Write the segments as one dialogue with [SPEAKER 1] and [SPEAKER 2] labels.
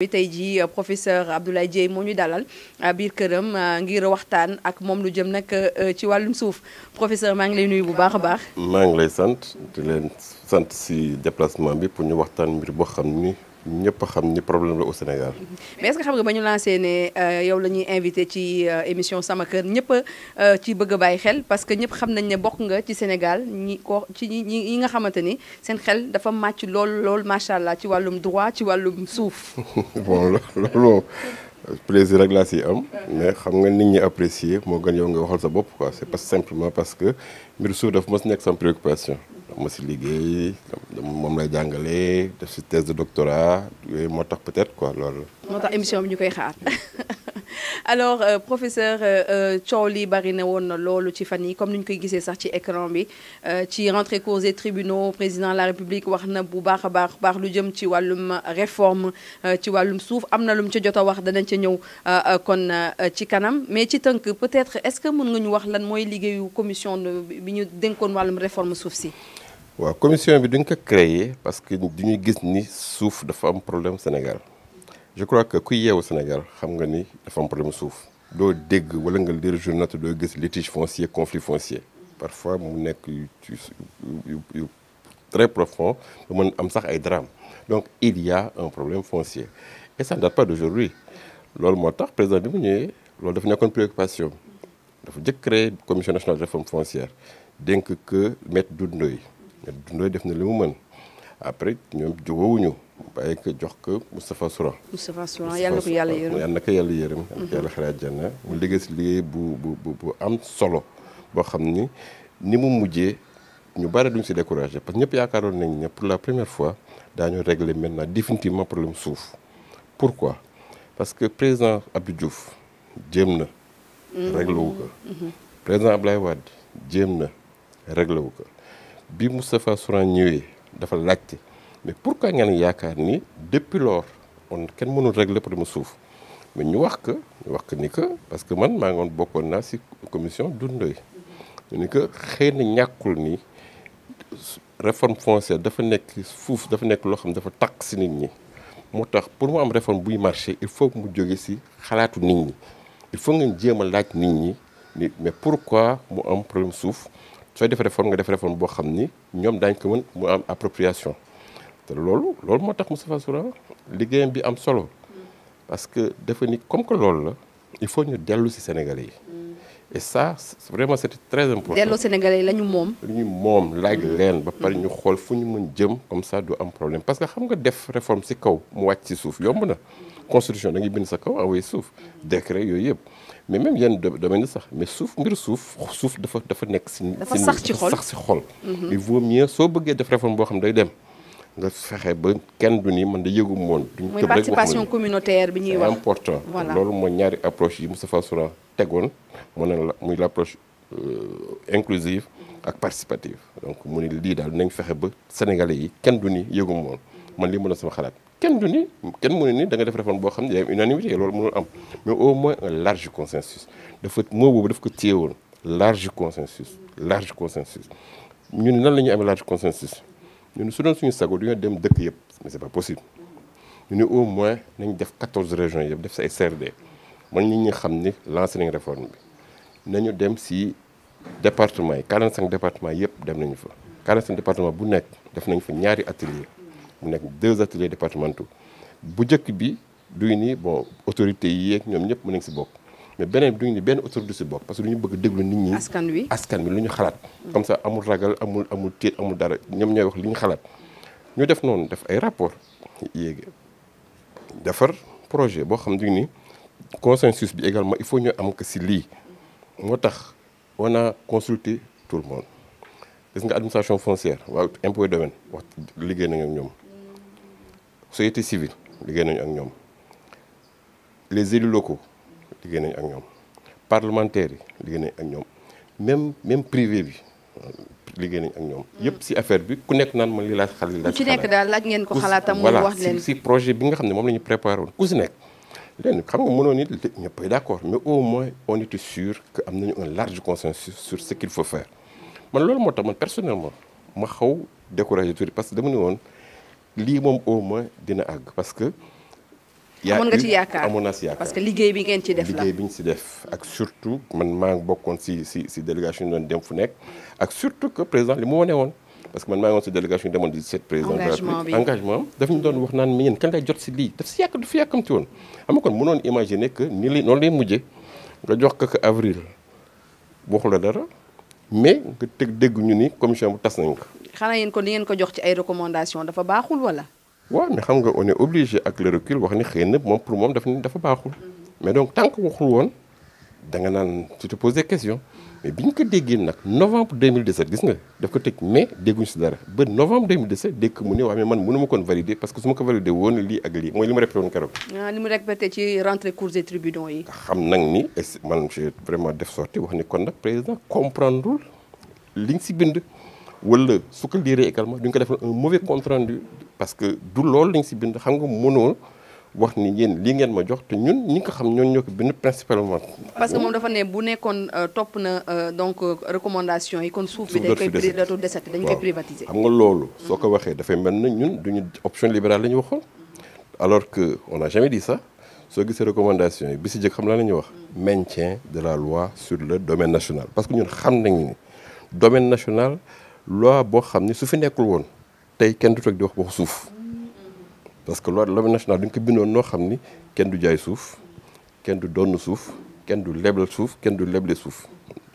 [SPEAKER 1] tey jii professeur Abdoulaye Dieye moo ñu dalal biir këram ngir waxtaan ak moom lu jëm nag ci wàllum suuf professeur maa ngi lay nuyu bu baax a baax.
[SPEAKER 2] maa ngi lay sant di leen sant si déplacement bi pour ñu waxtaan mbir boo xam ni ñëpp xam ni problème la au Sénégal.
[SPEAKER 1] mais est-ce que xam nga ba ñu lancé ne yow la ñuy invité ci émission sama kër ñëpp ci bëgg a bàyyi xel parce que ñëpp xam nañ ne bokk nga ci Sénégal ñi nga xamante ni seen xel dafa màcc lool macha allah ci wàllum droit ci wàllum suuf.
[SPEAKER 2] bon loolu plaisir rek laa si am mais xam nga nit ñi apprécier moo gën yow nga waxal sa bopp quoi c'est pas simplement parce que mbir suuf dafa mos nekk sama préoccupation. ma si liggéey moom lay jàngalee def si thèse de doctorat yooyu moo tax peut-être quoi loolu.
[SPEAKER 1] moo tax émission bi ñu koy xaar alors professeur coow li bari na woon na loolu ci fan yi comme ni ñu koy gisee sax ci écran bi ci rentrée cours et tribunaux président de la République wax na bu baax a baax lu jëm ci wàllum réforme ci wàllum suuf am na lu mu ca jot a wax danañ ca ñëw kon ci kanam mais ci tënk peut-être est-ce que mën nga ñu wax lan mooy liggéeyu commission bi ñu dénkoon wàllum réforme suuf si.
[SPEAKER 2] waaw commission bi duñ ko créer parce que duñu gis ni suuf dafa am problème Sénégal je crois que kuy yeewu Sénégal xam nga ni dafa am problème suuf doo dégg wala nga lire journal doo gis litige foncier conflit foncier parfois mu nekk yu très profond ba mën am sax ay drame donc il y a un problème foncier et ça ne date pas d'aujourd'hui loolu moo tax président bi mu ñëwee loolu dafa nekkoon préoccupation dafa jëkk créer commission nationale de réforme foncière dénk que maître Doudou Ndoye Dundooy def na li mu mën après ñoom jubóowuñu bàyyi ko jox ko Moustapha Souran
[SPEAKER 1] yàlla na ko yàlla yërëm
[SPEAKER 2] yàlla na ko yàlla yërëm yàlla xare àjjana mu liggéey si liggéey bu am solo boo xam ni mu mujjee ñu bari duñ si découragé parce que ñëpp yaakaaroon nañ ne pour la première fois daañu régler maintenant définitivement problème suuf pourquoi parce que président Abdou Diouf jéem na réglé wu ko président Ablaye Wade jéem na réglé wu ko bi Moustapha Souran ñëwee dafa laajte mais pourquoi ngeen yaakaar ni depuis lors kenn mënul régler problème suuf mais ñu wax que ni que parce que man maa ngi woon bokkoon naa ci commission Doudou Ndoye ñu ni que xëy na ñàkkul ni réforme foncière dafa nekk suuf dafa nekk loo xam ne dafa takk ci nit ñi moo tax pour mu am réforme buy marché il faut mu jóge ci xalaatu nit ñi il faut ngeen jéem a laaj nit ñi mais pourquoi mu am problème suuf sooy def réforme nga def réforme boo xam ni ñoom daañ ko mën mu am appropriation te loolu moo tax Moustapha Souran liggéeyam bi am solo parce que dafa ni comme que loolu la il faut ñu dellu ci Sénégalais yi et ça vraiment c'est très important.
[SPEAKER 1] dellu Sénégalais yi la ñu moom.
[SPEAKER 2] laaj leen ba pare ñu xool fu ñu mën jëm comme ça du am problème parce que xam nga def réforme ci kaw mu wàcc ci suuf yomb na constitution da ngay bind sa kaw awee suuf décret yooyu yëpp. mais même yenn domaine sax mais mbir suuf dafa nekk si
[SPEAKER 1] dafa sax ci
[SPEAKER 2] xol il vaut mieux soo bëggee def réforme boo xam day dem nga fexe ba kenn du ni man da yëgu moon duñ
[SPEAKER 1] mooy participation communautaire bi ñuy wax
[SPEAKER 2] c'est important loolu mooy ñaari approche yi Moustapha Souran tegoon mu ne la muy l'approche inclusive ak participative donc mu ne lii daal nañ fexe ba sénégalais yi kenn du ni yëgu moon man lii mën a sama xalaat kenn mu ne ni da nga def réforme boo xam ne day am unanimité loolu mënul am mais au moins un large consensus moo boobu daf ko téye woon large consensus ñu ne nan la ñuy amee large consensus ñu ne su doon suñu sago du ñu dem dëkk yëpp mais c'est pas possible ñu ne au moins nañ def 14 régions yëpp def sa ay CRD man nit ñi xam ni lancé nañ réforme bi nañu dem si département yi 45 départements yëpp dem nañu fa 45 départements bu nekk def nañ fa ñaari atelier mu nekk 2 ateliers départementaux bu njëkk bi duy ni bon autorités yi yeeg ñoom ñëpp mën nañ si bokk mais beneen bi duy ni benn autorité si bokk parce que du ñu bëgg déglu nit ñi askan wi lu ñu xalaat comme ça amul ragal amul tiit amul dara ñoom ñooy wax li ñu xalaat ñu def noonu def ay rapport yéegi defar projet boo xam ne ni consensus bi également il faut ñu am que si lii moo tax on a consulté tout le monde gis nga administration foncière waa impôt et domaine wax liggéey nañu ak ñoom société civile liggéey nañu ak ñoom les élus locaux liggéey nañu ak ñoom parlementaires yi liggéey nañu ak ñoom même privé bi liggéey nañu ak ñoom yëpp si affaire bi ku nekk naan man li laa xal li laa
[SPEAKER 1] ci nekk daal laaj ngeen ko xalaatam mu wax leen
[SPEAKER 2] si projet bi nga xam ne moom la ñu préparé woon ku si nekk léegi xam nga mënoon nit ñëppay d'accord mais au moins on était sûr que am nañu un large consensus sur ce qu'il faut faire man loolu moo tax man personnellement ma xaw découragé tuuti parce que dama ne woon lii moom au moins dina àgg parce que
[SPEAKER 1] amoon nga ci yaakaar
[SPEAKER 2] amoon naa si yaakaar
[SPEAKER 1] parce que liggéey bi ngeen ci def la
[SPEAKER 2] liggéey bi ñu si def ak surtout man maa ngi bokkoon si délégation yi doon dem fu nekk ak surtout que président li mu wane woon parce que man maa ngi woon si délégation yi demoon di seet président engagement daf ñu doon wax naan mi yéen kan lay jot si lii daf si yàq du fi yàkkamti woon xam nga kon mënoon imaginer que ni li noonu lay mujjee nga jox ko avril waxu la dara mais nga dégg ñu ni commission bu tas nañ ko.
[SPEAKER 1] xanaa yéen kon li ngeen ko jox ci ay recommandations dafa baaxul wala.
[SPEAKER 2] waaw mais xam nga on est obligé ak le recul wax ni xëy na moom pour moom dafa baaxul. mais donc tant que waxul woon da nga naan tu te poses des questions mais bi ñu ko déggee nag novembre 2017 gis nga daf ko tëj mais dégguñu si dara ba novembre 2017 dégg mu ne waaw mais man mënu ma koon valider parce que su ma ko valider woon lii ak lii mooy li ma répété woon keroog.
[SPEAKER 1] li mu répété ci rentrée cours et tribunaux yi.
[SPEAKER 2] xam nag ni man j'ai vraiment def sorti wax ni kon nag président comprendre liñ si bind wala su ko liiree également duñ ko defal un mauvais compte rendu parce que du loolu liñ si bind xam nga mënoo wax ni yéen lii ngeen ma jox te ñun ñi nga xam ñoo ko bind principalement.
[SPEAKER 1] parce que moom dafa ne bu nekkoon topp na donc recommandation yi kon suuf bi dañ koy dootul desati dañ koy privatiser.
[SPEAKER 2] xam nga loolu soo ko waxee dafay mel na ñun duñu option libérale la ñu waxoon alors que on n'a jamais dit ça soo gisee recommandation yi bi si jëkk xam la ñu wax maintien de la loi sur le domaine national parce que ñun xam nañu ni domaine national loi boo xam ni su fi nekkul woon tey kenn du toog di wax waxu suuf parce que loi de domaine national duñ ko bindoon noo xam ni kenn du jaay suuf kenn du donn suuf kenn du lebal suuf kenn du leble suuf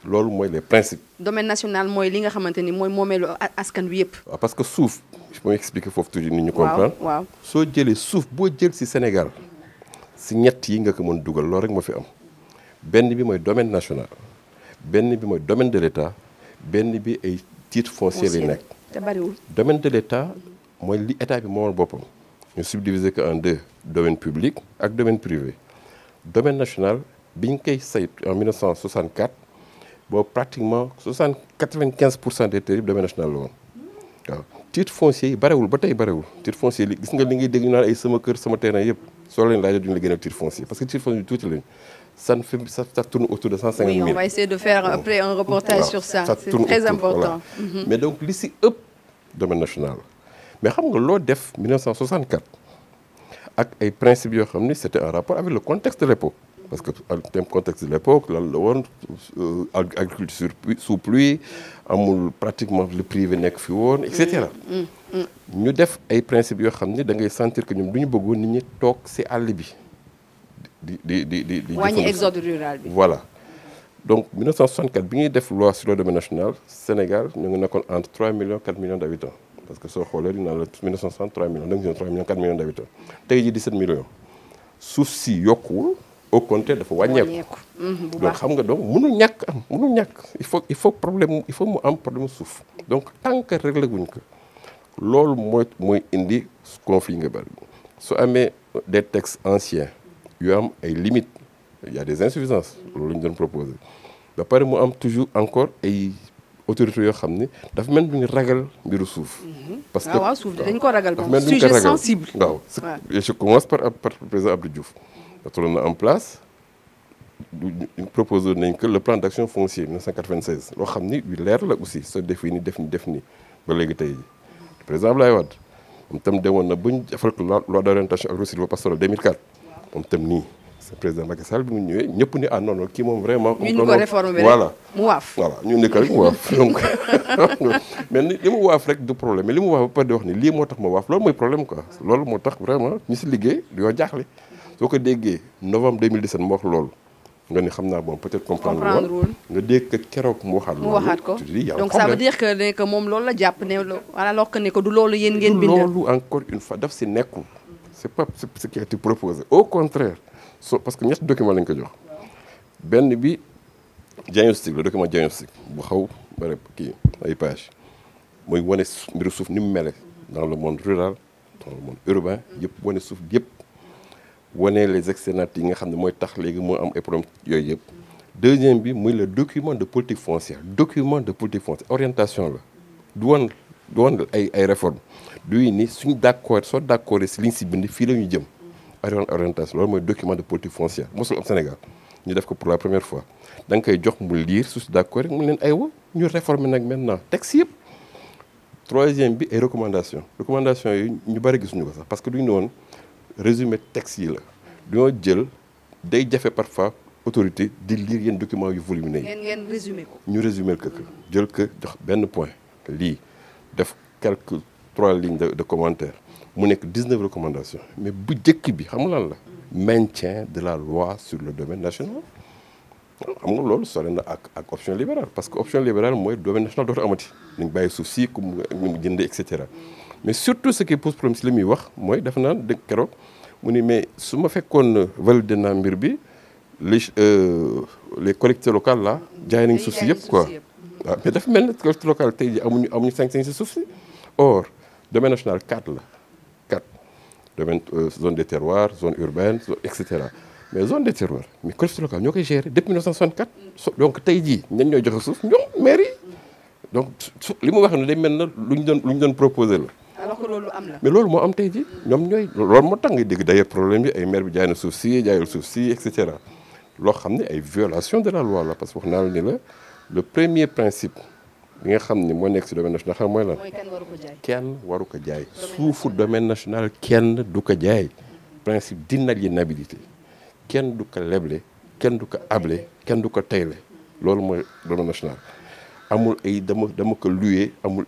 [SPEAKER 2] loolu mooy les principes.
[SPEAKER 1] domaine national mooy li nga xamante ni mooy moomeelu askan wi yëpp.
[SPEAKER 2] waaw parce que suuf je peux expliquer foofu toujours nit ñu comprendre.
[SPEAKER 1] waaw
[SPEAKER 2] soo jëlee suuf boo jël si Sénégal si ñett yi nga ko mën dugal loolu rek moo fi am benn bi mooy domaine national benn bi mooy domaine de l'État benn bi ay titre foncier lay nekk.
[SPEAKER 1] te bariwul
[SPEAKER 2] domaine de l'État mooy li état bi moomal boppam ñu subdiviser ko en deux domaine public ak domaine privé domaine national bi ñu koy saytu en 1964 boobu pratiquement 95% des terres domaine national la woon waaw titre foncier yi barewul ba tey barewul titre foncier li gis nga li ngay dégg ñu naan ay sama kër sama terrain yëpp soo leen laajee duñu la génne titre foncier parce que titre foncier tuuti lañu ça tourne autour de 150 000.
[SPEAKER 1] Oui, on va essayer de faire après un reportage sur ça. C'est très important.
[SPEAKER 2] Voilà. Mais donc li si ëpp domaine national mais xam nga loo def 1964 ak ay principes yoo xam ni c'était en rapport avec le contexte de l'époque parce que le contexte de l'époque lan la woon agriculture sous pluie amul pratiquement le privé nekk fi woon et cetera. ñu def ay principes yoo xam ni da ngay sentir que ñoom du ñu bëggoon nit ñi toog si àll bi. di
[SPEAKER 1] wàññi exode rural bi.
[SPEAKER 2] voilà donc 1964 bi ñuy def loi sur le domaine national Sénégal ñu ngi nekkoon entre 3 millions 4 millions d'habitants parce que soo xoolee dina la 1960 3 millions donc 3 millions 4 millions d'habitants tey jii 17 millions suuf si yokkuwul au contraire dafa wàññeeku. donc xam nga donc mënul ñàkk il faut mu am problème suuf donc tant que réglé guñ ko loolu mooy indi conflit nga bari su amee des textes anciens. yu am ay limites il y a des insuffisances loolu la ñu doon proposé ba pare mu am toujours encore ay autorités yoo xam ni dafa mel ni ñu ragal mbiru suuf. parce que
[SPEAKER 1] waaw suuf dañ ko ragal moom sujet sensible.
[SPEAKER 2] waaw je commence par le président Abdou Diouf. mettoon na en place ñu proposé nañ que le plan d'action foncier 1996 loo xam ni yu leer la aussi soo def ni def ni ba léegi tey jii le président Abdoulaye Wade moom itam demoon na ba ñu defal ko loi d'orientation agro-sylvo-pastorale 2004. moom tam nii c'est président Macky Sall bi mu ñëwee ñëpp ni non non kii moom vraiment.
[SPEAKER 1] ñu ko réformer
[SPEAKER 2] voilà
[SPEAKER 1] mu waaf.
[SPEAKER 2] voilà ñu nekk rek mu waaf donc mais li mu waaf rek du problème mais li mu waaf ba pare di wax ni lii moo tax ma waaf loolu mooy problème quoi loolu moo tax vraiment ñu si liggéey yoo jaaxle soo ko déggee novembre 2017 mu wax loolu nga ni xam naa bon peut-être comprendre woon nga dégg que keroog mu waxaat
[SPEAKER 1] ko donc ça veut dire que moom loolu la jàpp ne alors que ne ko du loolu yéen ngeen bind.
[SPEAKER 2] loolu encore une fois daf si nekkul. c'est pas ce qui a été proposé au contraire parce que ñetti document lañ ko jox benn bi diagnostic le document diagnostic bu xaw bare kii ay page mooy wane mbiru suuf ni mu mele dans le monde rural dans le monde urbain yëpp wane suuf yëpp wane les externalités yi nga xam ne mooy tax léegi moo am ay problème yooyu yëpp deuxième bi muy le document de politique foncière orientation la du woon ay réforme duy ni suñu d'accord soo d'accord si liñ si bind fii la ñu jëm orientation loolu mooy document de politique foncière mosul am Sénégal ñu def ko pour la première fois da nga koy jox mu lire su si d'accord rek mu leen aywa ñu réformer nag maintenant texte yëpp troisième bi ay recommandation yi ñu bari gisuñu ko sax parce que duñu ne woon résumé texte yi la dañoo jël day jafe parfois autorité di lire yenn documents yu volumineux yi.
[SPEAKER 1] ngeen résumé ko.
[SPEAKER 2] ñu résumé ko jël ko jox benn point lii def quelques 3 lignes de commentaires mu nekk 19 recommandations mais bu njëkk bi xam nga lan la. maintien de la loi sur le domaine national. xam nga loolu sore na ak option libérale parce que option libérale mooy domaine national dootu amati. nañ bàyyi suuf si ku mu jëndee et cetera mais surtout ce qui pose problème si li muy wax mooy dafa naan dëgg keroog mu ni mais su ma fekkoon validé naa mbir bi les collectivités locales là jaay nañ suuf si yëpp quoi. waaw mais dafa mel ne collectivité locale tey jii amuñu sañ-sañ si suuf si or domaine national 4 la 4 domaine zone des terroirs zone urbaine et cetera mais zone des terroirs mais collectivité locale ñoo koy gérer depuis 1964 donc tey jii ñan ñooy joxe suuf ñoom maire yi donc li mu wax ne day mel na lu ñu doon proposé la.
[SPEAKER 1] alors que loolu am la.
[SPEAKER 2] mais loolu moo am tey jii ñoom ñooy loolu moo tax ngay dégg d'ailleurs problème bi ay maire bi jaay na suuf si jaayul suuf si et cetera loo xam ne ay violation de la loi la parce que wax naa la ni la le premier principe bi nga xam ne moo nekk si domaine national xam mooy lan.
[SPEAKER 1] mooy kenn waru ko jaay.
[SPEAKER 2] kenn waru ko jaay. suufu domaine national kenn du ko jaay. principe d'inaliénabilité kenn du ko leble kenn du ko able kenn du ko tayle loolu mooy domaine national. amul ay dama ko loué amul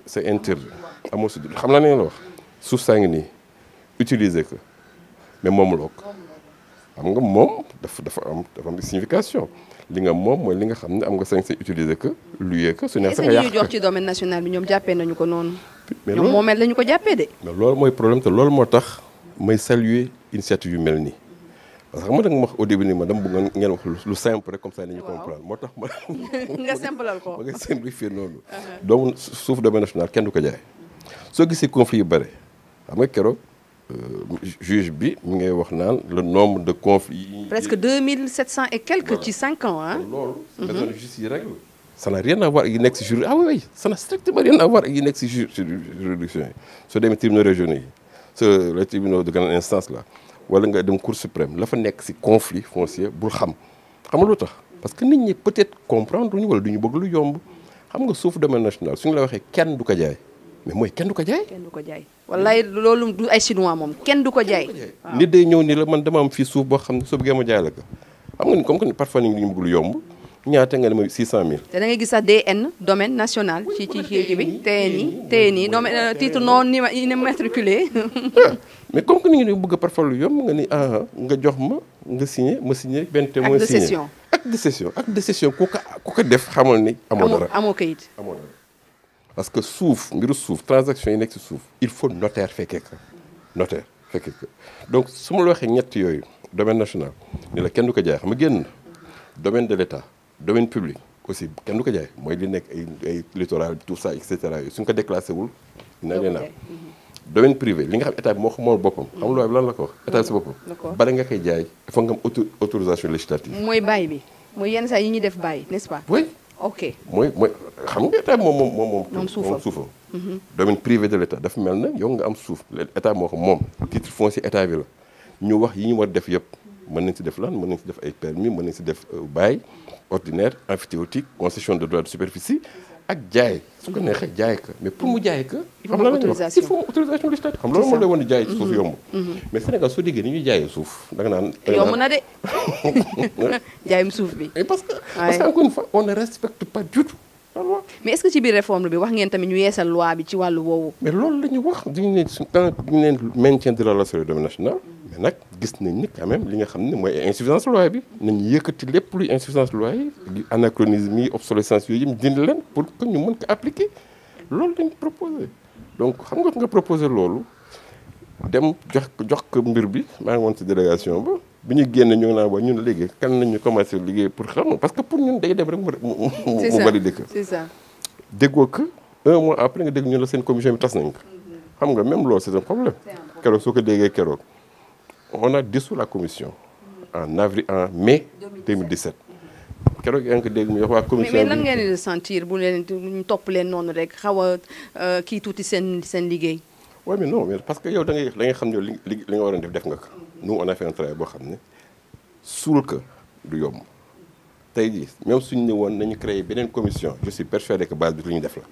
[SPEAKER 2] c'est interdit amul si xam naa ne la wax suuf saa ngi nii utiliser ko mais moomuloo ko xam nga moom dafa am signification li nga moom mooy li nga xam ne am nga sañ sa utiliser ko loué ko su ne sa nga yàq
[SPEAKER 1] ñu jox ci domaine national bi ñoom jàppee nañu ko noonu.
[SPEAKER 2] mais
[SPEAKER 1] ñoom moomeel lañu ko jàppee de.
[SPEAKER 2] mais loolu mooy problème te loolu moo tax may saluer initiative yu mel nii. parce que xam nga da nga wax au début ni ma dama bëgg ngeen wax lu simple rek comme ça nañu comprendre moo tax ma
[SPEAKER 1] nga simplal ko
[SPEAKER 2] ma nga simplifier noonu doomu suuf domaine national kenn du ko jaay soo gisee conflit yu bëri xam nga keroog juge bi mi ngay wax naan le nombre de conflits
[SPEAKER 1] presque 2700 et quelques ci 5 ans ah
[SPEAKER 2] loolu maison de justice yi règle ça n'a rien à voir ak yi nekk si juri ah oui ça n'a strictement rien à voir ak yi nekk si juridiction yi soo demee tribunaux régionaux yi les tribunaux de grande instance là wala nga dem cour suprême la fa nekk ci conflit foncier bul xam nga lu tax parce que nit ñi peut-être comprendre duñu wala duñu bëgg lu yomb xam nga suuf domaine national suñu la waxee kenn du ko jaay mais mooy kenn du ko jaay.
[SPEAKER 1] kenn du ko jaay wallaay loolu du ay chinois moom kenn du ko jaay.
[SPEAKER 2] nit day ñëw ni la man dama am fii suuf boo xam ne soo bëggee ma jaay la ko xam nga ni comme que parfois nit ñi ñu bëgg lu yomb ñaata nga ne ma 600000.
[SPEAKER 1] te da ngay gis sax DN domaine national. ci kii bi TNI domaine titre non immatriculé.
[SPEAKER 2] mais comme que ni ngi bëgg parfois lu yomb nga ni nga jox ma signé benn témoin signé acte de cession ku ko def xamal ni amoo dara
[SPEAKER 1] amoo kayit
[SPEAKER 2] parce que mbiru suuf transaction yi nekk ci suuf il faut notaire fekkee ko donc su ma la waxee ñett yooyu domaine national ni la kenn du ko jaay xam nga génn domaine de l'État domaine public aussi kenn du ko jaay mooy li nekk ay littoral tout ça et cetera suñ ko déclassé wul dina leen domaine privé li nga xam état bi moo xamoon boppam xam nga lan la ko wax état bi si boppam bala nga koy jaay il faut nga am autorisation législative
[SPEAKER 1] mooy bail bi mooy yenn saa yi ñuy def bail n'est-ce pas
[SPEAKER 2] oui
[SPEAKER 1] ok
[SPEAKER 2] mooy xam nga état bi moom suufam domaine privé de l'état dafa mel na yow nga am suuf état moo xam moom titre foncier état bi la ñu wax yi ñu war def yëpp mën nañ si def lan mën nañ si def ay permis mën nañ si def bail ordinaire emphytéotique concession de droit de superficie ak jaay su ko neexee jaay ko mais pour mu jaay ko xam la lañu wax il faut autorisation législative xam loolu moo lay wan jaay suuf yomb mais Sénégal soo déggee ni ñuy jaayee suuf da nga naan
[SPEAKER 1] yomb na de jaayum suuf bi
[SPEAKER 2] parce que encore une fois on ne respecte pas du tout la loi
[SPEAKER 1] mais est-ce que ci biir réforme bi wax ngeen tamit ñu yeesal loi bi ci wàllu woowu
[SPEAKER 2] mais loolu la ñu wax diñu ne quand ñu leen maintien de la loi sur le domaine national mais nag gis nañ ni quand même li nga xam ne mooy insuffisance loi bi nañu yëkkati lépp luy insuffisance loi yi anachronisme yi obsolescence yooyu yëpp dindi leen pour que ñu mën ko appliquer loolu lañ proposé donc xam nga proposé loolu dem jox ko mbir bi maa ngi woon ci délégation ba bi ñu génn ñu ngi naan wax ñun léegi kan nañu commencé liggéey pour xam parce que pour ñun day dem rek mu validé ko
[SPEAKER 1] c'est ça
[SPEAKER 2] déggoo que 1 mois après nga dégg ñu la seen commission bi tas nañ ko xam nga même loolu c'est un problème keroog soo ko déggee keroog on a dissous la commission en mai 2017 keroog yaa ngi ko dégg mu wax waa commission
[SPEAKER 1] mais lan ngeen di sentir bu leen ñu topp leen noonu rek xaw a kii tuuti seen liggéey.
[SPEAKER 2] waaw mais non mais parce que yow da ngay xam ne li nga waroon def nga ko nous on a fait un travail boo xam ne suul ko du yomb tey jii même suñu ne woon nañu créer beneen commission je suis persuadé que base bi lu ñu def la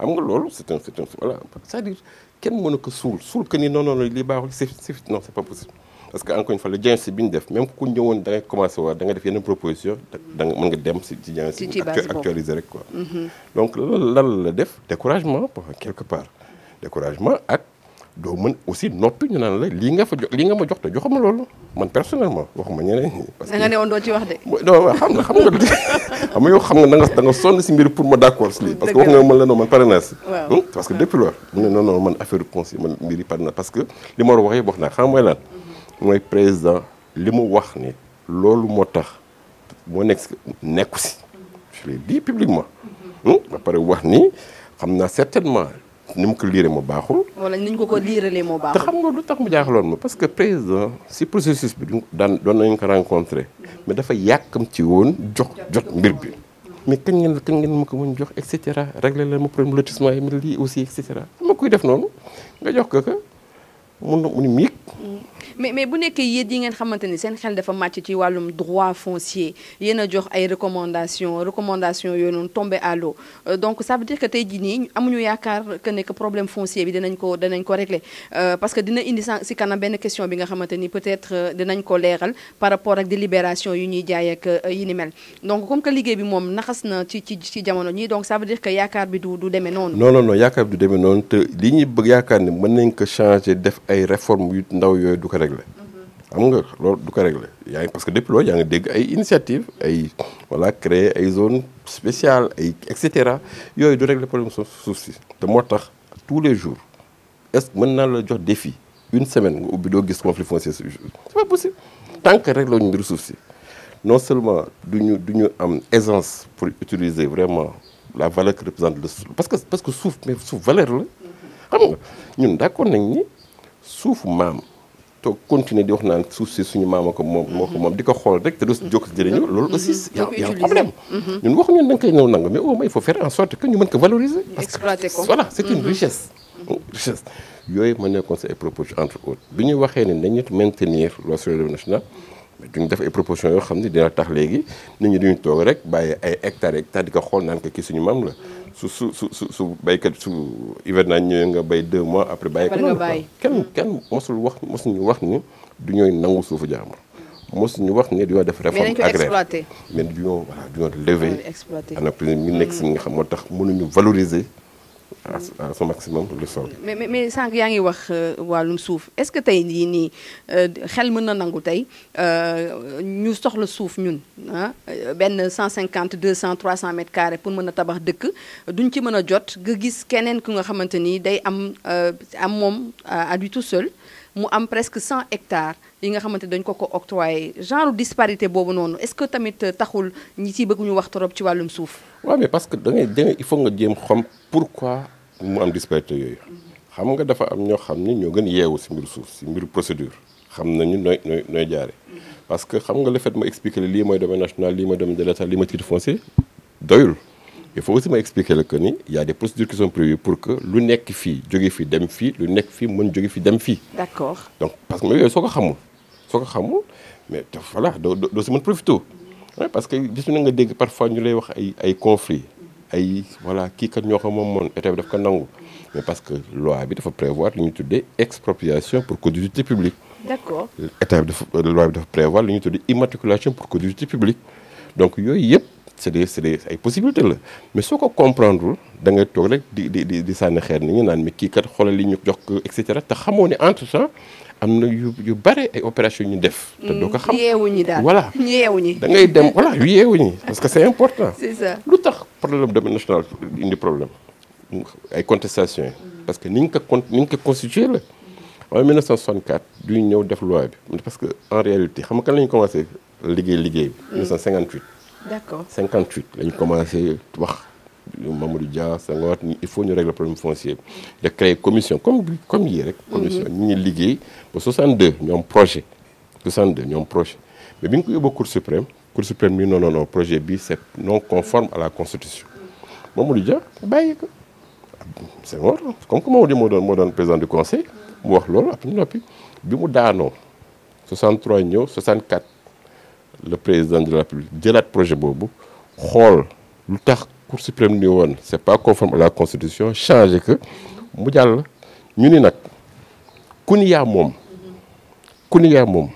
[SPEAKER 2] xam nga loolu c'est un voilà c'est-à-dire kenn mënu ko suul que ni non lii baaxul c'est non c'est pas possible parce que encore une fois le diagnostic bi ñu def même ku ñëwoon da ngay commencé war da nga def yeneen proposition da nga mën nga dem ci diagnostic actualisé rek quoi. donc lan la def découragement quelque part découragement ak doo mën aussi noppi ñu naan la lii nga ma jox te joxuma loolu man personnellement waxuma ñeneen ñi. parce que
[SPEAKER 1] da nga ne woon doo ci wax de.
[SPEAKER 2] non xam nga yow xam nga da nga sonn si mbir pour ma d'accord si lii. parce que wax nga man la non man pare naa si. parce que depuis loolu mu ne non man affaire conseil man mbir yi pare na parce que li ma war a wax yëpp wax naa xam mooy lan. mooy président li mu wax ni loolu moo tax moo nekku si. je l'ai dit publiquement. ba pare wax ni xam naa certainement. ni mu ko liiree moo baaxul.
[SPEAKER 1] wala ni ñu ko liiralee moo baaxul.
[SPEAKER 2] te xam nga lu tax mu jaaxaloon ma parce que président si processus bi doon nañu ko rencontré mais dafa yàkkam ci woon jot mbir bi. mais kañ ngeen ma ko mën jox et cetera réglé la ma problème lotissement yi lii aussi et cetera ma koy def noonu nga jox ko mun ni miig.
[SPEAKER 1] mais bu nekkee yéen yi ngeen xamante ni seen xel dafa màcc ci wàllum droit foncier yéen a jox ay recommandations yooyu noonu tombé à l'eau donc ça veut dire que tey jii nii amuñu yaakaar que problème foncier bi dinañ ko régler parce que dina indi si kanam benn question bi nga xamante ni peut-être dinañ ko leeral par rapport ak délibération yu ñuy jaay ak yi ni mel donc comme que liggéey bi moom naxas na ci jamono ñi donc ça veut dire que yaakaar bi du demee noonu.
[SPEAKER 2] non yaakaar bi du demee noonu te li ñuy bëgg yaakaar ne mën nañ ko changer def ay réformes yu ndaw yooyu du ko régler. xam nga loolu du ko régler parce que depuis loolu yaa ngi dégg ay initiative ay créer ay zones spéciales ay et cetera yooyu du régler problème suuf si te moo tax tous les jours est-ce que mën naa la jox défi une semaine nga ubbi doo gis conflit foncier c'est pas possible tant que régler ñu mbiru suuf si non seulement du ñu am aisance pour utiliser vraiment la valeur que représente le suuf parce que suuf valeur la xam nga ñun d'accord nañ ni suufu maam toog continuer di wax naan suuf si suñu maama ko moom di ko xool rek te du jokk jëriñu loolu aussi y a un problème ñun waxuñu da nga koy ñëw nangu mais au moins il faut faire en sorte que ñu mën ko valoriser parce que voilà c'est une richesse yooyu ma nekkoon sa ay propositions entre autres bi ñu waxee ne dañu maintenir loi sur le revenu national mais duñu def ay propositions yoo xam ne dina tax léegi nit ñi duñu toog rek bàyyi ay hectares di ko xool naan ko kii suñu maam la su béykat su hivernage ñëwee nga béy 2 mois après bàyyi ko kenn mosuñu wax ni du ñooy nangu suufu jàmbur mosuñu wax ni dañoo def réforme agraire mais duñoo lever entreprise ñu nekk si nga xam moo tax mënuñu valoriser à son maximum le sol.
[SPEAKER 1] mais sànq yaa ngi wax wàllum suuf est-ce que tey jii nii xel mën na nangu tey ñu soxla suuf ñun benn 150 200 300 mètres carrés pour mën a tabax dëkk duñ ci mën a jot nga gis keneen ku nga xamante ni day am moom à lui tout seul mu am presque 100 hectares yi nga xamante dañ ko octroyé genre disparité boobu noonu est-ce que tamit taxul ñi ciy bëgg ñu wax trop ci wàllum suuf.
[SPEAKER 2] waaw mais parce que da ngay il faut nga jéem xam pourquoi mu am disparité yooyu xam nga dafa am ñoo xam ni ñoo gën yeewu si mbiru suuf si mbiru procédure xam nañu nooy jaare parce que xam nga le fait ma expliquer lii mooy domaine national lii mooy domaine de l'État lii mooy titre foncier doyul il faut aussi ma expliquer la que ni y a des procédures qui sont prévues pour que lu nekk fii jóge fii dem fii lu nekk fii mën jóge fii dem fii.
[SPEAKER 1] d'accord
[SPEAKER 2] donc parce que yooyu soo ko xamul mais voilà doo si mën profité parce que gis na nga dégg parfois ñu lay wax ay conflits kii kat ñoo ko moom état bi daf ko nangu mais parce que loi bi dafa prévoir li ñu tuddee expropriation pour cause d'utilité publique.
[SPEAKER 1] d'accord
[SPEAKER 2] loi bi dafa prévoir li ñu tuddee immatriculation pour cause d'utilité publique donc yooyu yëpp c'est des ay possibilités la mais soo ko comprendre da ngay toog rek di sànni xeer ni ñu naan mais kii kat xoolal li ñu jox ko et cetera te xamoo ne entre temps am na yu bare ay opération ñu def. te doo ko xam
[SPEAKER 1] yeewuñi daal
[SPEAKER 2] voilà
[SPEAKER 1] yeewuñi
[SPEAKER 2] da ngay dem voilà yeewuñi parce que c'est important.
[SPEAKER 1] c'est ça
[SPEAKER 2] lu tax problème domaine national indi problème ay contestations yi. parce que ni ñu ko constitué la. en 1964 duñu ñëw def loi bi parce que en réalité xam nga kan la ñu commencé liggéey bi. 1958.
[SPEAKER 1] d'accord
[SPEAKER 2] 58 la ñu commencé wax Mamadou Dia Senghor il faut ñu régler problème foncier de créer commission comme yii rek. commission ñu ngi liggéey ba 62 ñoom projet. mais bi ñu ko yóbboo Cour suprême bi non projet bi c'est non conforme à la constitution. Mamadou Dia bàyyi ko Senghor comme que Mamadou Dia moo doon président du conseil mu wax loolu après ñu noppi bi mu daanoo 63 ñëw 64. le président de la République jëlaat projet boobu xool lu tax Cour suprême ni woon c'est pas conforme à la constitution changé que mu jàll ñu ni nag ku ni yaa moom ku ni yaa moom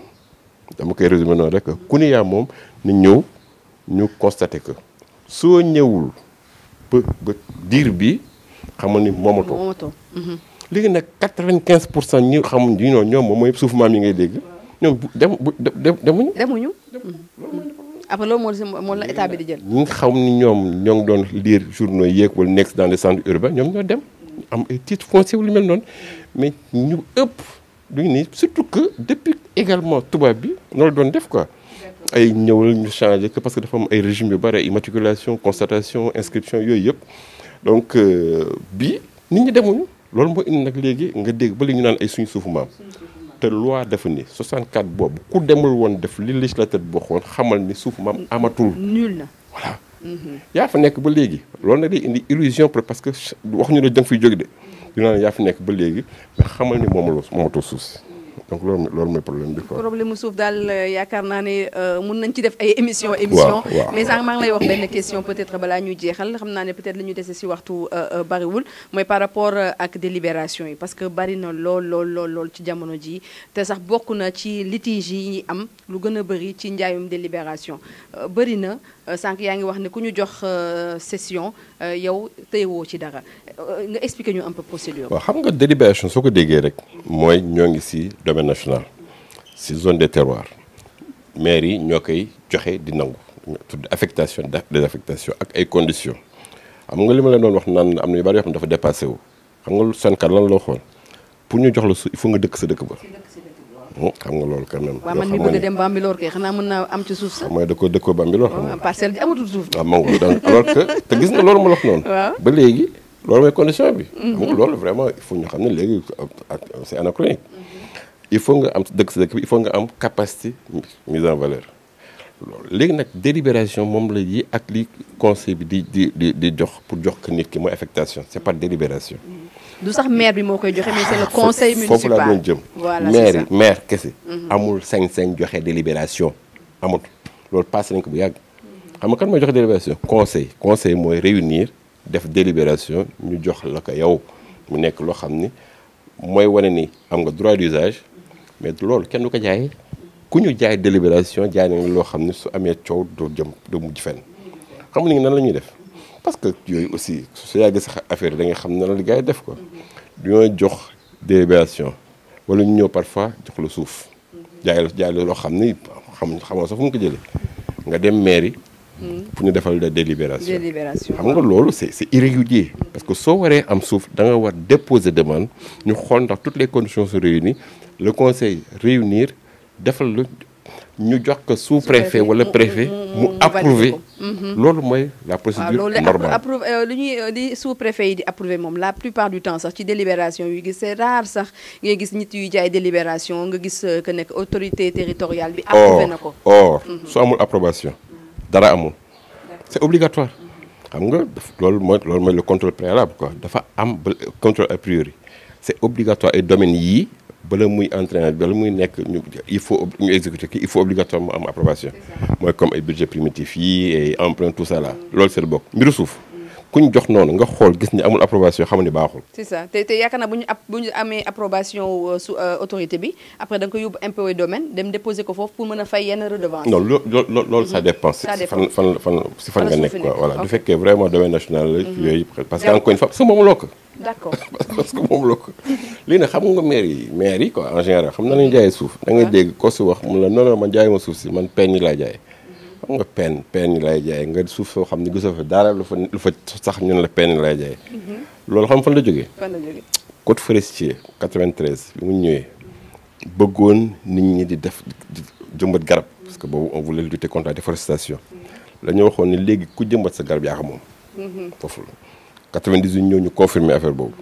[SPEAKER 2] dama koy résumer noonu rek ku ni yaa moom ni ñëw ñu constaté que soo ñëwul ba diir bi xamal ni moomatoo. léegi nag 95% ñi xamuñ ñoom moom mooy suuf maam yi ngay dégg ñoom demuñu.
[SPEAKER 1] après loolu moo la état bi di jël.
[SPEAKER 2] ñi nga xam ni ñoom ñoo ngi doon lire journaux yeeg wala nekk dans les centres urbains ñoom ñoo dem am ay titres fonciers lu mel noonu mais ñu ëpp duñu ni surtout que depuis également tubaab bi noonu la doon def quoi. ay ñëwal ñu changé que parce que dafa am ay régime yu bëri immatriculation constatation inscription yooyu yëpp donc bii nit ñi demuñu loolu moo indi nag léegi nga dégg ba léegi ñu naan ay suñu suufu maam. te loi dafa ni 64 boobu ku demul woon def li législateur bi waxoon xamal ni suuf maam amatul.
[SPEAKER 1] nul na
[SPEAKER 2] voilà. yaa fa nekk ba léegi loolu nag day indi illusion parce que waxuñu ne da nga fiy jóge de dinaa ne yaa fa nekk ba léegi mais xamal ni moomatoo suuf si donc loolu mooy problème bi quoi.
[SPEAKER 1] problème mu suuf daal yaakaar naa ne mun nañ ci def ay émission mais sànq maa ngi lay wax benn question peut-être balaa ñuy jeexal xam naa ne peut-être li ñu dese si waxtu bariwul mooy par rapport ak délibération yi parce que bari na lool ci jamono ji te sax bokk na ci litige yi am lu gën a bëri ci njaayum délibération bëri na sànq yaa ngi wax ne ku ñu jox session yow téyewoo ci dara nga expliquer ñu un peu procédure.
[SPEAKER 2] waaw xam nga délibération soo ko déggee rek mooy ñoo ngi si domaine national si zone des terroirs maire yi ñoo koy joxe di nangu tudd affectation désaffectation ak ay conditions xam nga li ma leen doon wax naan am na yu bari yoo xam ne dafa dépassé wu xam nga lu Sénégal lan la waxoon pour ñu jox la suuf il faut nga dëkk sa dëkk ba. xam nga loolu quand même.
[SPEAKER 1] waaw man mi bëgg a dem Bambilor kay xanaa mën naa am ci suuf sax.
[SPEAKER 2] mooy dëkkoo Bambilor.
[SPEAKER 1] parcelle bi amatul suuf.
[SPEAKER 2] waaw ma ngi donc alors que te gis nga loolu ma la wax noonu. ba léegi loolu mooy condition bi. xam nga loolu vraiment il faut ñu xam ne léegi c'est anachronique. il faut nga am dëkk sa dëkk bi il faut nga am capacité mise en valeur loolu léegi nag délibération moom la yi ak li conseil bi di jox pour jox ko nit ki mooy affectation c'est pas délibération.
[SPEAKER 1] du sax maire bi moo koy joxe mais c'est le conseil municipal
[SPEAKER 2] foofu laa doon jëm.
[SPEAKER 1] voilà c'est ça
[SPEAKER 2] maire kese. amul sañ-sañ joxe délibération amul loolu passé nañ ko bu yàgg. xam nga kan mooy joxe délibération conseil mooy réunir def délibération ñu jox la ko yow mu nekk loo xam ni mooy wane ni am nga droit d'usage mais loolu kenn du ko jaayee ku ñu jaay délibération jaay nañ loo xam ni su amee coow doo mujj fenn xam nga nan la ñuy def. parce que yooyu aussi su yàggee sax affaire yi da nga xam ne la gars yi def ko ñoo jox délibération wala ñu ñëw parfois jox la suuf jaay la loo xam ni xamoo sax fu mu ko jëlee nga dem mairie pour ñu defal la délibération xam nga loolu c'est irrégulier parce que soo waree am suuf da nga war déposer demande ñu xool ndax toutes les conditions sont réunies le conseil réunir defal la ñu jox ko sous-préfet wala préfet mu approuvé loolu mooy la procédure normale
[SPEAKER 1] lu ñuy di sous-préfet yi di approuvé moom la plupart du temps sax ci délibération yu gis c'est rare sax ngay gis nit yuy jaay délibération nga gis que nekk autorité territoriale bi approuvé na ko
[SPEAKER 2] su amul approbation dara amul c'est obligatoire xam nga loolu mooy le contrôle préalable quoi dafa am contrôle a priori c'est obligatoire ay domaines yii bala muy entraîner bala muy nekk il faut ñu exécuter il faut obligatoirement am approbation mooy comme ay budget primitif yi ay emprunt tout ça là loolu c'est le bokk mbiru suuf ku ñu jox noonu nga xool gis ni amul approbation xam ni baaxul.
[SPEAKER 1] c'est ça te yaakaar naa bu ñu amee approbation su autorité bi après da nga ko yóbbu impôt et domaine dem déposer ko foofu pour mën a fay yenn redevance.
[SPEAKER 2] non loolu ça dépend. ça dépend si fan nga nekk quoi voilà du fekkee vraiment domaine national la. yooyu parce que encore une fois parce que moom loo ko.
[SPEAKER 1] d'accord
[SPEAKER 2] parce que moom la ko lii nag xam nga maire yi quoi en général xam na nañu jaayee suuf da ngay dégg ko si wax mu la non man jaay ma suuf si man peñ yi laa jaay xam nga peñ yi laay jaay nga suuf soo xam ne gisoo fa dara lu fa sax ñun la peñ yi laay jaay loolu xam fan la jógee code forestier 93 bi mu ñëwee bëggoon nit ñi di jëmbat garab parce que boobu on voulait lutter contre la déforestation la ñu waxoon ne léegi ku jëmbat sa garab yaa ko moom foofu la 98 ñëw ñu confirmer affaire boobu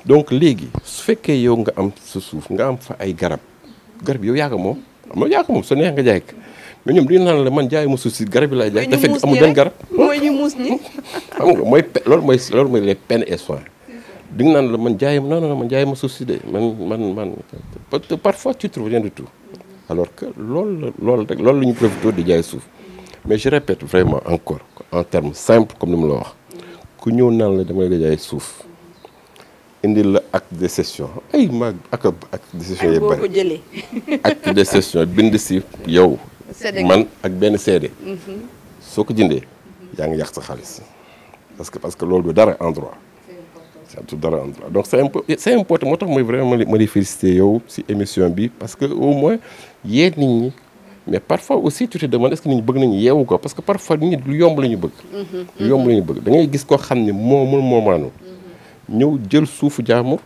[SPEAKER 2] donc léegi su fekkee yow nga am sa suuf nga am fa ay garab yow yaa ko moom xam nga yaa ko moom su neex nga jaay ko mais ñoom dañu naan la man jaay ma suuf si garab yi laay jaay. te fekk amul benn garab
[SPEAKER 1] mooy ñu muus ñi.
[SPEAKER 2] xam nga loolu mooy les peines et soins di nga naan la man jaay man jaay ma suuf si de man parfois tu trouves rien du tout alors que loolu la ñu profité di jaay suuf mais je répète vraiment encore en termes simples comme ni mu la wax. ku ñëw naan la damay la jaay suuf indi la acte de cession ay mag acte de cession yi
[SPEAKER 1] boo ko
[SPEAKER 2] bëri
[SPEAKER 1] jëlee.
[SPEAKER 2] acte de cession bind si yow man ak benn seede soo ko jëndee yaa ngi yàq sa xaalis parce que loolu du dara en droit c'est dara en droit donc c'est important moo tax mooy vraiment ma di féliciter yow si émission bi parce que au moins yee nit ñi mais parfois aussi tu te demandes est-ce que nit ñi bëgg nañu yeewu ko parce que parfois nit ñi lu yomb la ñu bëgg lu yomb la ñu bëgg da ngay gis koo xam ne moomul moomaanu ñëw jël suufu jaamur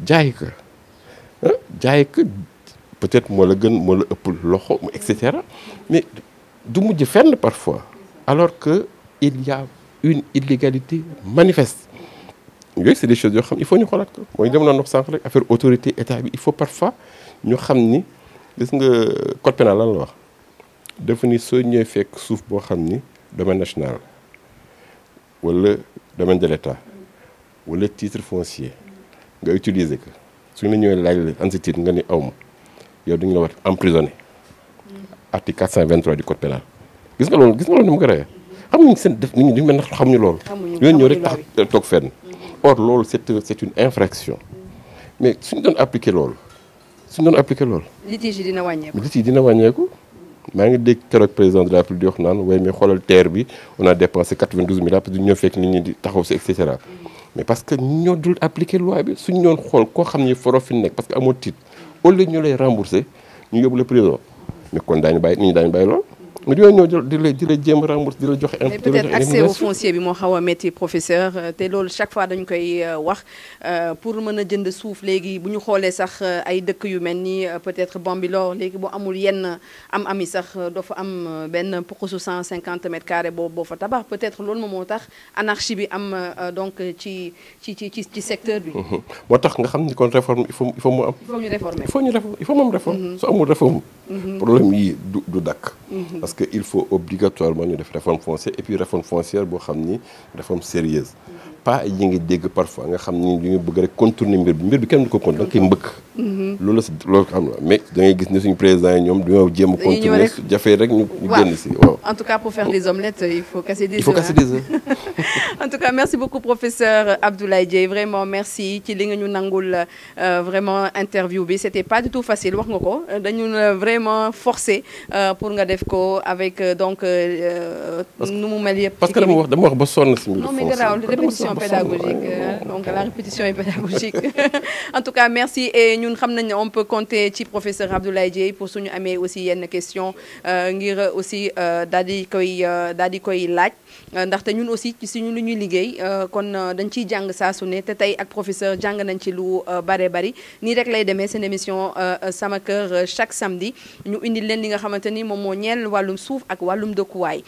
[SPEAKER 2] jaay ko peut-être moo la gën moo la ëpp loxo et cetera mais du mujj fenn parfois alors que il y a une illégalité manifeste yooyu c'est des choses yoo xam il faut ñu xoolaat ko mooy dem naa wax sànq rek affaire autorité état bi il faut parfois ñu xam ni gis nga code pénal lan la wax dafa ni soo ñëwee fekk suuf boo xam ni domaine national wala domaine de l'état wala titre foncier nga utiliser ko su ñu la ñëwee laaj la an si titre nga ni awma yow dañu la war emprisonné article 423 du code pénal gis nga loolu ni mu ko reyee xam nga seen def nit ñi duñu mel ndax xamuñu loolu ñooñu ñëw rek tax toog fenn or loolu c'est une infraction mais suñu doon appliquer loolu litige yi dina wàññeeku maa ngi dégg keroog président de la République di wax naan waaye mais xoolal terre bi on a dépensé 92 000 après du ñëw fekk nit ñi di taxaw si et cetera mais parce que ñoo dul appliquer loi bi suñu doon xool koo xam ni foro fi nekk parce que amoo titre au lieu ñu lay rembourser ñu yóbbu la prison mais kon daañu bàyyi nit ñi daañu bàyyi lool mais dina ñëw di la jéem a rembourser di la joxe.
[SPEAKER 1] mais peut-être accès au foncier bi moo xaw a métti professeur te loolu chaque fois dañu koy wax pour mën a jënd suuf léegi bu ñu xoolee sax ay dëkk yu mel ni peut-être Bambilor léegi boo amul yenn am yi sax doo fa am benn pukusu 150 mètres carrés boo fa tabax peut-être loolu moom moo tax anarchie bi am donc ci secteur bi.
[SPEAKER 2] moo tax nga xam ni kon réforme il faut mu am. il faut mu am réforme. su amul réforme. problème yi du dakk. parce que il faut obligatoirement ñu def réforme foncière et puis réforme foncière boo xam ni réforme sérieuse pas yi ngi dégg parfois nga xam ni ñu ngi bëgg rek contourner mbir bi kenn du ko contourner da nga koy mbëkk loolu xam na mais da ngay gis ne suñu président yi ñoom dañoo jéem a contourner jafee rek ñu génn si waaw
[SPEAKER 1] en tout cas pour faire des omelettes il faut casser des
[SPEAKER 2] œufs
[SPEAKER 1] en tout cas merci beaucoup professeur Abdoulaye Dieye vraiment merci ci li nga ñu nangul vraiment interview bi c'était pas du tout facile wax nga ko dañu vraiment forcé pour nga def ko avec donc nu mu mel yëpp
[SPEAKER 2] parce que dama wax ba sonn si
[SPEAKER 1] non mais garaaw répétition pédagogique donc la répétition est pédagogique en tout cas merci et ñun xam nañ ne on peut compter ci professeur Abdoulaye Dieye pour suñu amee aussi yenn question ngir aussi daal di koy laaj ndaxte ñun aussi ci suñu lu ñuy liggéey kon dañ ciy jàng saa su ne te tey ak professeur jàng nañ ci lu bari nii rek lay demee seen émission sama kër chaque samedi ñu indil leen li nga xamante ni moom moo ñeel wàllum suuf ak wàllum dëkkuwaay